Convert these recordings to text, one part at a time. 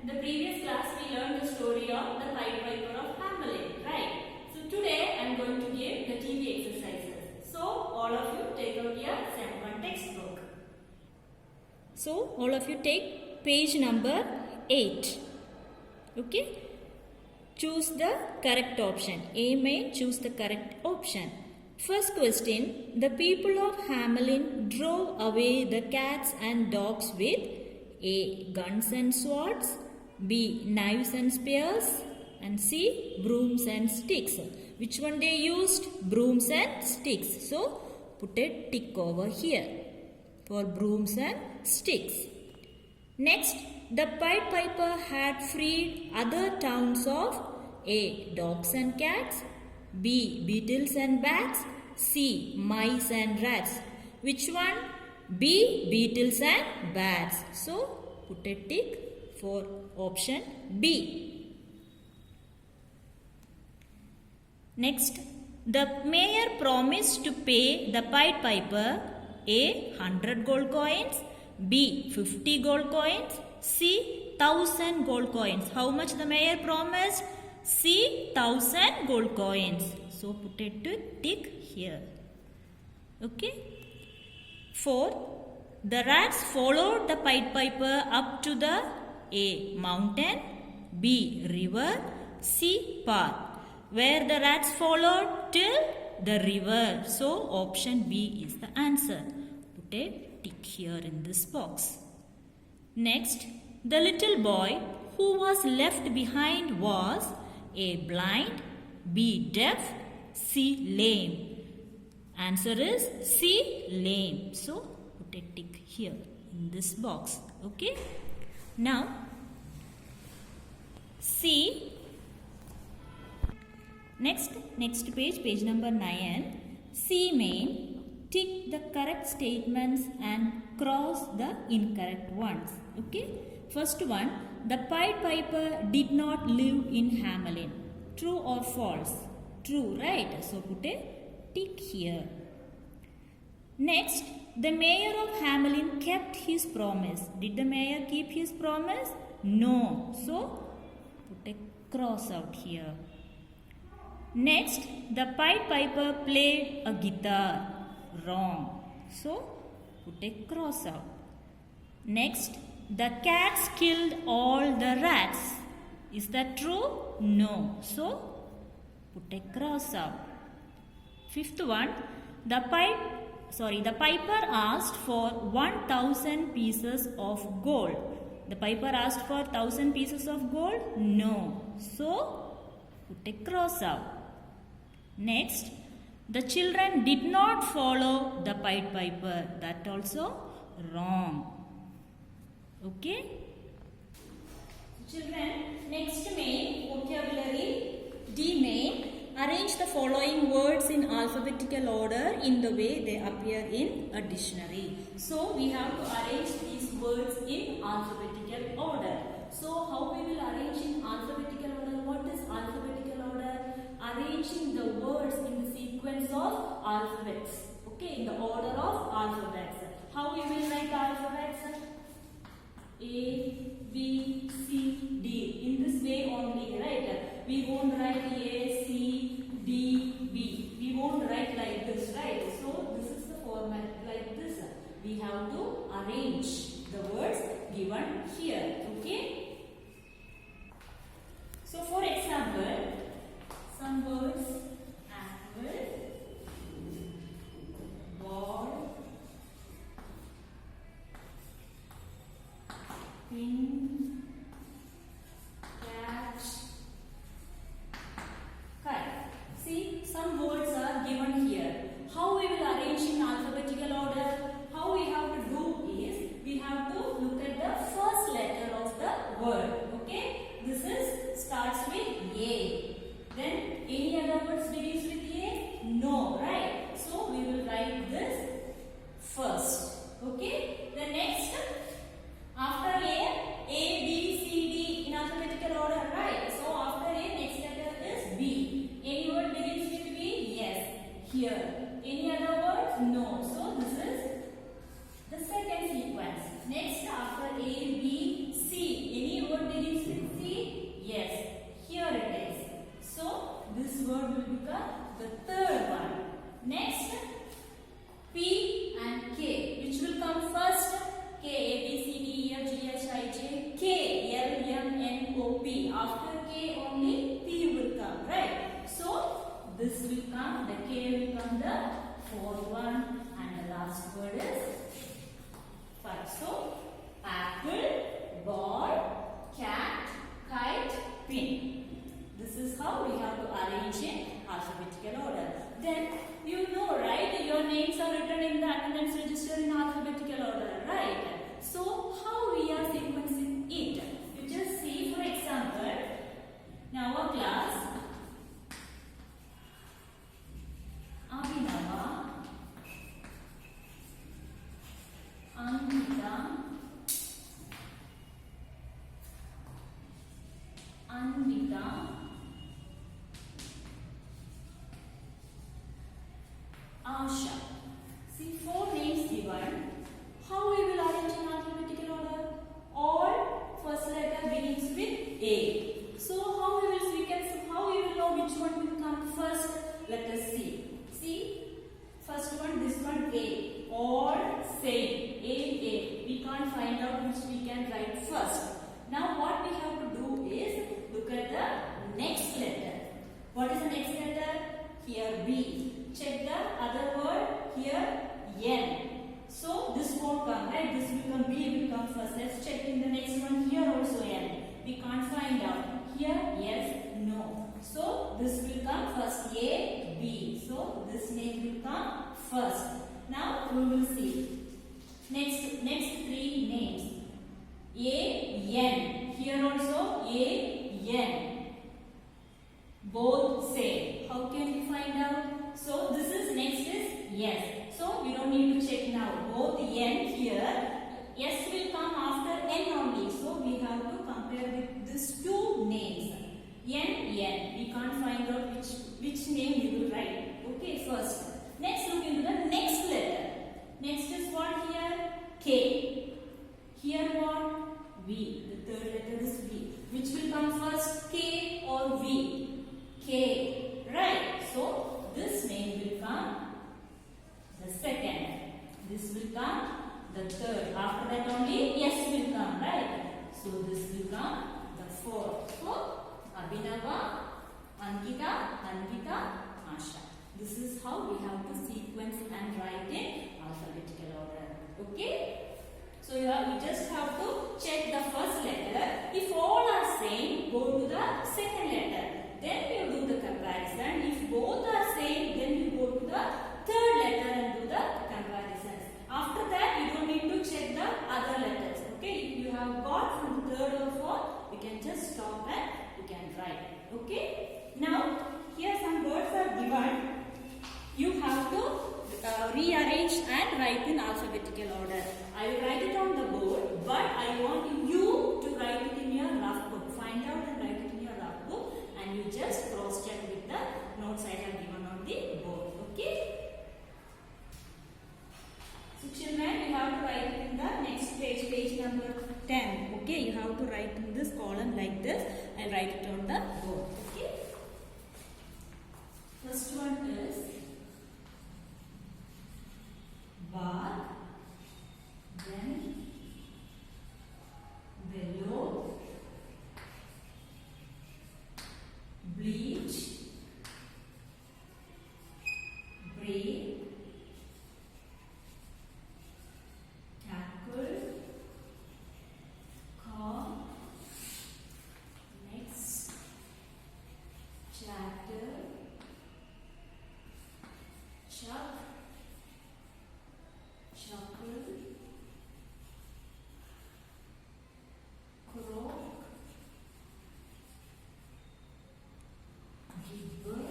In the previous class, we learned the story of the Pied Piper of Hamelin, right? So today, I am going to give the TV exercises. So all of you take out your Sem 1 textbook. So all of you take page number 8. Okay? Choose the correct option. A may choose the correct option. First question. The people of Hamelin drove away the cats and dogs with A. Guns and swords, B. Knives and spears, and C. Brooms and sticks. Which one they used? Brooms and sticks. So put a tick over here for brooms and sticks. Next, the Pied Piper had freed other towns of A. Dogs and cats, B. Beetles and bats, C. Mice and rats. Which one? B. Beetles and bats. So put a tick for option B. Next, the mayor promised to pay the Pied Piper A. 100 gold coins, B. 50 gold coins, C. 1000 gold coins. How much the mayor promised? C. 1000 gold coins. So put a tick here. Okay. 4. The rats followed the Pied Piper up to the A. Mountain, B. River, C. Path. Where the rats followed? Till the river. So option B is the answer. Put a tick here in this box. Next, the little boy who was left behind was A. Blind, B. Deaf, C. Lame. Answer is C. Lame. So put a tick here in this box. Okay. Now C. Next page, page number 9. C main, tick the correct statements and cross the incorrect ones. Okay. First one, the Pied Piper did not live in Hamelin. True or false? True, right? So put a tick here. Next, the mayor of Hamelin kept his promise. Did the mayor keep his promise? No. So put a cross out here. Next, the Pied Piper played a guitar. Wrong. So put a cross out. Next, the cats killed all the rats. Is that true? No. So put a cross out. Fifth one, the Piper asked for 1000 pieces of gold. The Piper asked for 1000 pieces of gold? No. So put a cross out. Next, the children did not follow the Pied Piper. That also wrong. Okay? Children, next main vocabulary, D main. Arrange the following words in alphabetical order in the way they appear in a dictionary. So we have to arrange these words in alphabetical order. So how we will arrange in alphabetical order? What is alphabetical order? Arranging the words in the sequence of alphabets. Okay, in the order of alphabets. How we will write alphabets? A, B, C, D. In this way only, right? We won't write A, C, D, B. We won't write like this, right? So this is the format like this. We have to arrange the words given here. Okay? So for example, some words: apple, ball, pin, cat, kite. See, some words are given here. How we will arrange in alphabetical order? How we have to do is, we have to look at the first letter of the word. Okay? This is starts with A. Then any other words begins with A? No, right? So we will write this first. Okay? The next, after A P. After K only P will come, right? So this will come, the K will come the fourth one, and the last word is 5. So apple, ball, cat, kite, pin. This is how we have to arrange in alphabetical order. Then you know, right? Your names are written in the attendance register in alphabetical order, right? So how we are sequencing it? You just see, for example, in our class, Abhinava, Ankita, Anvita, Asha. See, 4 names given. How we will arrange in alphabetical order? All first letter begins with A. So how we will sequence? How we will know which one will come first? Let us see. See, first one, this one A. All same. A. We can't find out which we can write first. Now what we have to do is look at the next letter. What is the next letter? Here B. Check the other word. Here N. So this won't come, right? This will come, B will come first. Let's check in the next one. Here also N. We can't find out. Here yes, no. So this will come first. A, B. So this name will come first. Now we will see. Next 3 names. A, N. Here also A, N. Both same. How can we find out? So this is next is yes. So we don't need to check now. Both N here. S will come after N only. So we have to compare with these 2 names. N. We can't find out which name we will write. Okay, first. Next look into the next letter. Next is what here? K. Here what? V. The third letter is V. Which will come first? K or V? K. Right. So this name will come the second. This will come the third. After that only S will come, right? So this will come the fourth. So Abhinava, Ankita, Anvita, Asha. This is how we have to sequence and write in alphabetical order. Okay? So you just have to check the first letter. If all are same, go to the second letter. Then you do the comparison. If both are same, then you go to the third letter and do the comparisons. After that, you don't need to check the other letters. Okay? If you have got from the third or fourth, you can just stop and you can write. Okay? Now, here some words are given. You have to rearrange and write in alphabetical order. I will write it on the board, but I want you to write it in your rough book. Find out and write it in your rough book, and you just cross check with the notes I have given on the board. Okay? So children, you have to write it in the next page, page number 10. Okay? You have to write in this column like this and write it on the board. Okay? First one is bar, then below, bleach, break, tackle, call, next, chatter, chuck, chuckle, croak, gibber,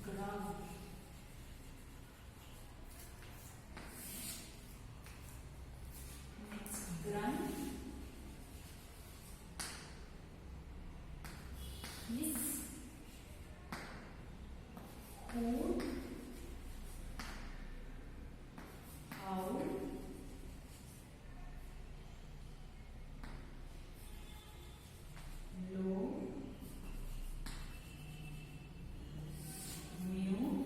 growl. Next, grunt, hiss, hoot, howl, low, mew,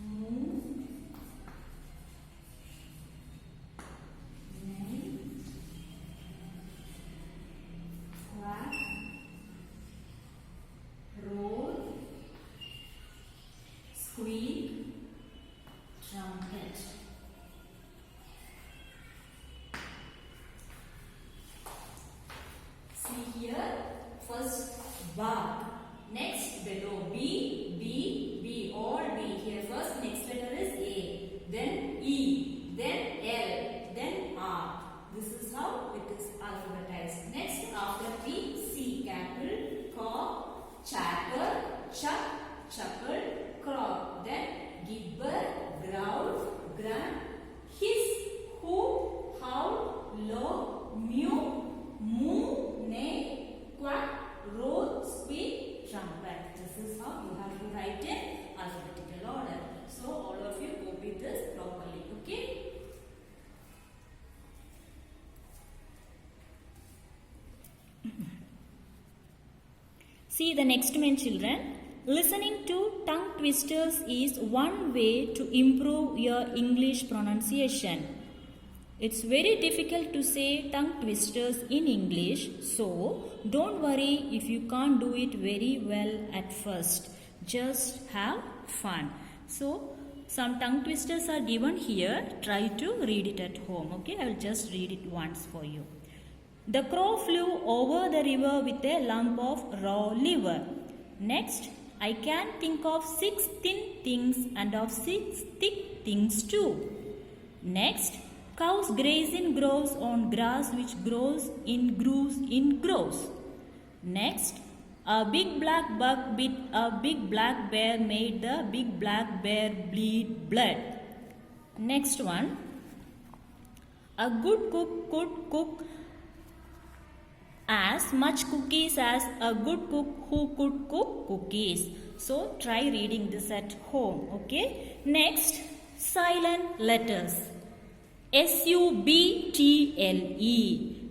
moo, Trumpet. See here, first bark. Next below B, B, B, all B. Here first next letter is A, then E, then L, then R. This is how it is alphabetized. Next after B, C, cattle, caw, chatter, chuck, chuckle, crow. Then gibber, growl, grunt, hiss, hoot, howl, low, mew, moo, neigh, quack, roar, squeak, trumpet. This is how you have to write in alphabetical order. So all of you copy this properly. Okay. See the next one, children. Listening to tongue twisters is one way to improve your English pronunciation. It's very difficult to say tongue twisters in English, so don't worry if you can't do it very well at first. Just have fun. So, some tongue twisters are given here. Try to read it at home. Okay, I will just read it once for you. The crow flew over the river with a lump of raw liver. Next, I can think of 6 thin things and of 6 thick things too. Next, cows graze in groves on grass which grows in grooves in groves. Next, a big black buck bit a big black bear, made the big black bear bleed blood. Next one, a good cook could cook as much cookies as a good cook who could cook cookies. So try reading this at home. Okay. Next, silent letters. S-U-B-T-L-E.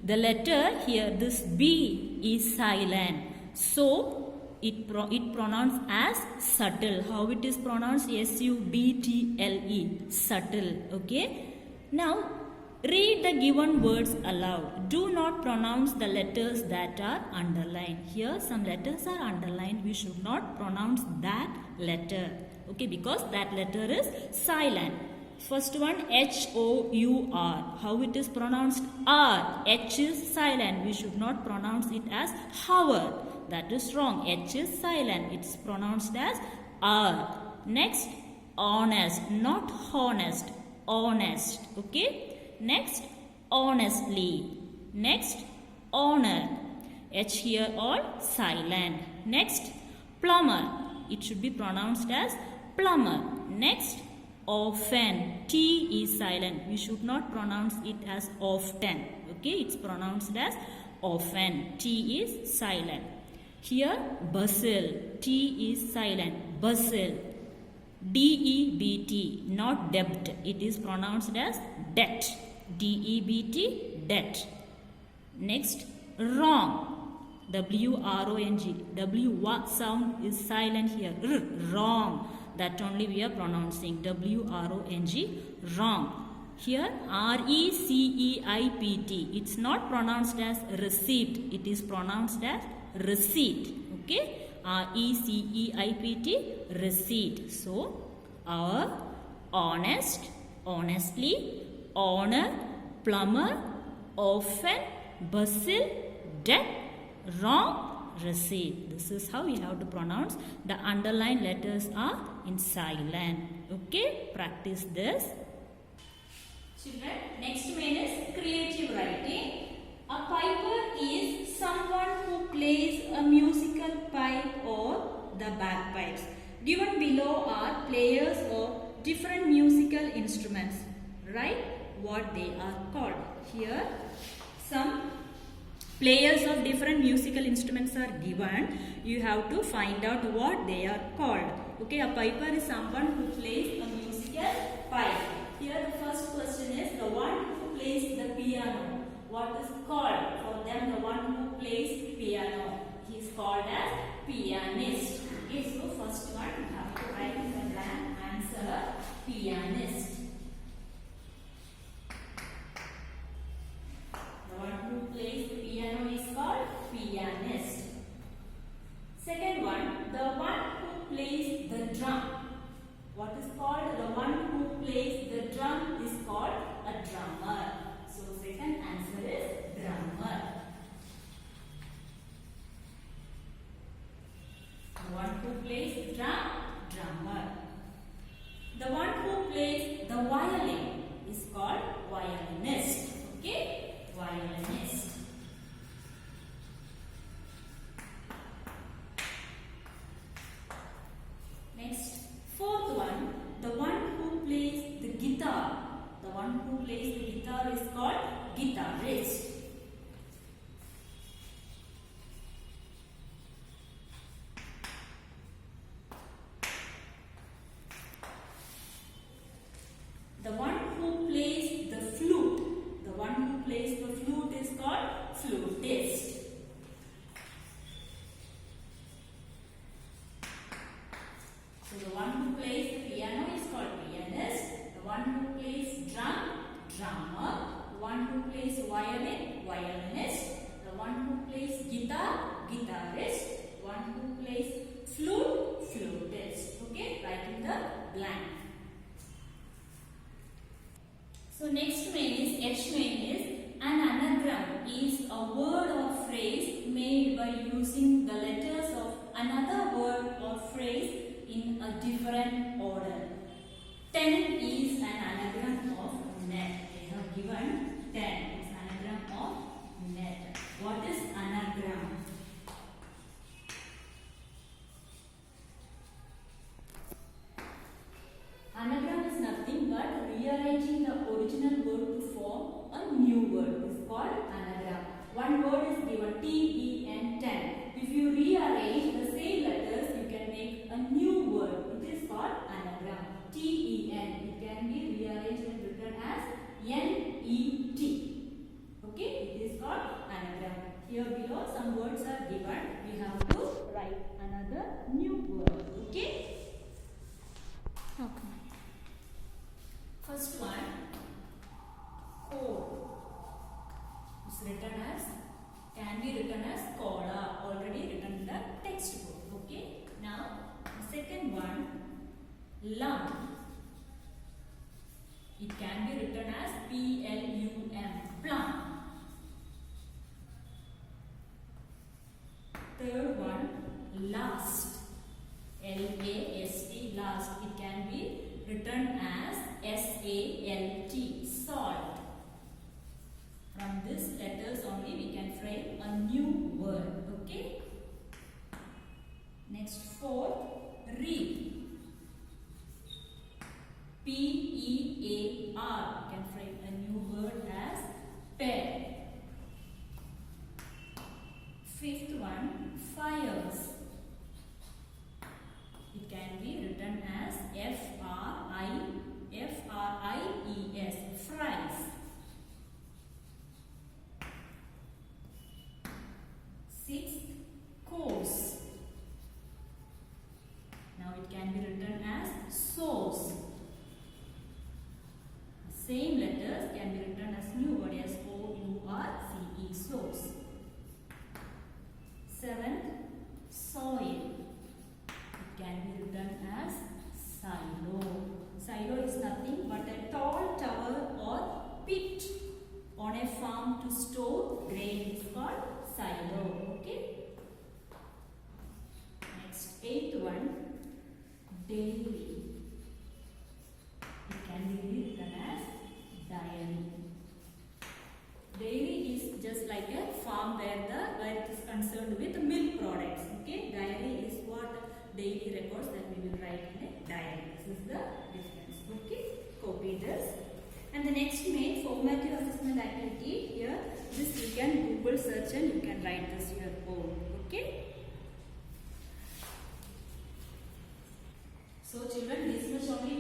The letter here, this B is silent. So it pronounced as subtle. How it is pronounced? S-U-B-T-L-E. Subtle. Okay. Now read the given words aloud. Do not pronounce the letters that are underlined. Here some letters are underlined. We should not pronounce that letter. Okay, because that letter is silent. First one, H-O-U-R. How it is pronounced? R. H is silent. We should not pronounce it as hour. That is wrong. H is silent. It's pronounced as R. Next, honest. Not honest. Honest. Okay. Next, honestly. Next, honor. H here all silent. Next, plumber. It should be pronounced as plumber. Next, often. T is silent. We should not pronounce it as often. Okay, it's pronounced as often. T is silent. Here, bustle. T is silent. Bustle. D-E-B-T, not debt. It is pronounced as debt. D-E-B-T, debt. Next, wrong. W-R-O-N-G. W sound is silent here. Wrong. That only we are pronouncing. W-R-O-N-G, wrong. Here, R-E-C-E-I-P-T. It's not pronounced as receipt. It is pronounced as receipt. Okay. R-E-C-E-I-P-T, receipt. So, our, honest, honestly, honor, plumber, often, bustle, debt, wrong, receipt. This is how you have to pronounce. The underlined letters are in silent. Okay, practice this. Children, next main is creative writing. A piper is someone who plays a musical pipe or the bagpipes. Given below are players of different musical instruments. Write what they are called. Here some players of different musical instruments are given. You have to find out what they are called. Okay, a piper is someone who plays a musical pipe. Here the first question is the one who plays the piano. What is called for them? The one who plays piano. He is called as pianist. Okay, so first one you have to write in the blank answer pianist. The one who plays the piano is called pianist. Second one, the one who plays the drum. What is called the one who plays The violin is called violinist. Okay, violinist. Next, fourth one, the one who plays the guitar. The one who plays the guitar is called guitarist. The one who plays the flute. The one who plays the flute is called flutist. So the one who plays the piano is called pianist. The one who plays drum, drummer. The one who plays violin, violinist. The one who plays guitar, guitarist. The one who plays flute, flutist. Okay, write in the blank. So next main is H main is an anagram is a word or phrase made by using the letters of another word or phrase in a different order. 10 is an anagram of net. They have given 10 is anagram of net. What is anagram? Anagram is nothing but rearranging the original word to form a new word. It is called anagram. One word is given T, E and 10. If you rearrange the same letters, you can make a new word. It is called anagram. T, E, N. It can be rearranged and written as N, E, T. Okay, it is called anagram. Here below some words are given. We have to write another new word. Okay? Okay. First one, code. It's written as, can be written as cola, already written in the textbook. Okay. Now, the second one, lump. It can be written as P-L-U-M, plum. Third one, last. L-A-S-T, last. It can be written as S-A-L-T, salt. From these letters only we can frame a new word. Okay. Next, fourth, read. P-E-A-R. You can frame a new word as pear. Fifth one, fires. It can be written as F-R-I-E-S, fries. Sixth, course. Now it can be written as source. Same letters can be written as new word as O-U-R-C-E, source. Seventh, soil. It can be written as silo. Silo is nothing but a tall tower or pit on a farm to store grain. It's called silo. Okay. Next, eighth one, dairy. It can be written as diary. Dairy is just like a farm where it is concerned with milk products. Okay. Diary is what daily records that we will write in a diary. This is the difference. Okay. Copy this. And the next main formative assessment activity here, this you can Google search and you can write this your own. Okay. So children, this much only